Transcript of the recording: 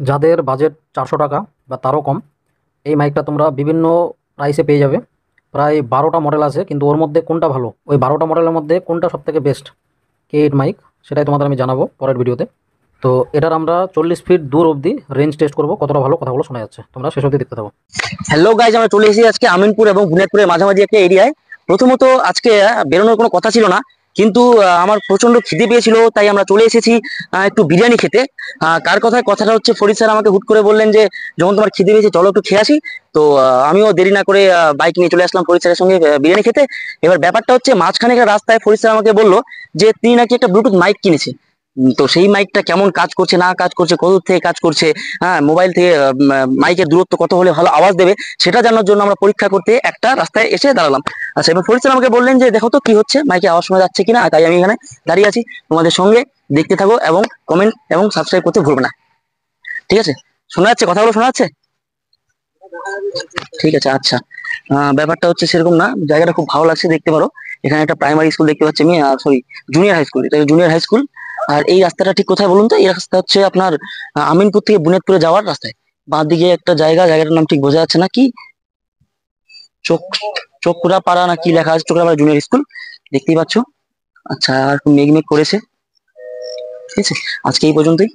যাদের বাজেট 400 টাকা বা তারও কম, এই মাইকটা তোমরা বিভিন্ন প্রাইসে পেয়ে যাবে। প্রায় 12টা মডেল আছে, কিন্তু ওর মধ্যে কোনটা ভালো, ওই 12টা মডেলের মধ্যে কোনটা সবথেকে বেস্ট K8 মাইক, সেটাই তোমাদের আমি জানাবো পরের ভিডিওতে। তো এটার আমরা 40 ফিট দূর অবধি রেঞ্জ টেস্ট করবো, কতটা ভালো কথাগুলো শোনা যাচ্ছে, তোমরা শেষ অবধি দেখতে থাকো। হ্যালো গাইজ, আমরা চলে এসেছি আজকে আমিনপুর এবং বুনিয়াদপুরের মাঝামাঝি একটা এরিয়ায়। প্রথমত আজকে বেরোনোর কোনো কথা ছিল না, কিন্তু আমার প্রচন্ড খিদে পেয়েছিল, তাই আমরা চলে এসেছি একটু বিরিয়ানি খেতে। কার কথায় কথাটা হচ্ছে, ফরিদ স্যার আমাকে হুট করে বললেন যে যখন তোমার খিদে পেয়েছে চলো একটু খেয়ে আসি। তো আমিও দেরি না করে বাইক নিয়ে চলে আসলাম ফরিদ স্যারের সঙ্গে বিরিয়ানি খেতে। এবার ব্যাপারটা হচ্ছে, মাঝখানে একটা রাস্তায় ফরিদ স্যার আমাকে বললো যে তিনি নাকি একটা ব্লুটুথ মাইক কিনেছে। তো সেই মাইকটা কেমন কাজ করছে না কাজ করছে, কত দূর থেকে কাজ করছে, হ্যাঁ মোবাইল থেকে মাইকের দূরত্ব কত হলে ভালো আওয়াজ দেবে, সেটা জানার জন্য আমরা পরীক্ষা করতে একটা রাস্তায় এসে দাঁড়ালাম। আচ্ছা, এবার ফরিদ স্যার আমাকে বললেন যে দেখো তো কি হচ্ছে, মাইকে আওয়াজ শোনা যাচ্ছে কিনা। তাই আমি এখানে দাঁড়িয়ে আছি তোমাদের সঙ্গে, দেখতে থাকো এবং কমেন্ট এবং সাবস্ক্রাইব করতে ভুলবে না। ঠিক আছে? শোনা যাচ্ছে? কথাগুলো শোনা যাচ্ছে? ঠিক আছে, আচ্ছা। ব্যাপারটা হচ্ছে সেরকম না, জায়গাটা খুব ভালো লাগছে, দেখতে পারো। এখানে একটা প্রাইমারি স্কুল দেখতে পাচ্ছি আমি, সরি, জুনিয়র হাই স্কুল, এটা জুনিয়র হাই স্কুল। আর এই রাস্তাটা ঠিক কোথায় বলুন তো? এই রাস্তা হচ্ছে আপনার আমিনপুর থেকে বুনিয়াদপুরে যাওয়ার রাস্তায় বাঁ দিকে একটা জায়গাটার নাম ঠিক বোঝা যাচ্ছে না, কি চোখ চোখরাপাড়া না কি লেখা আছে, চোখরাপাড়া জুনিয়র স্কুল, দেখতেই পাচ্ছ। আচ্ছা, আর একটু মেঘ মেঘ করেছে। ঠিক আছে, আজকে এই পর্যন্তই।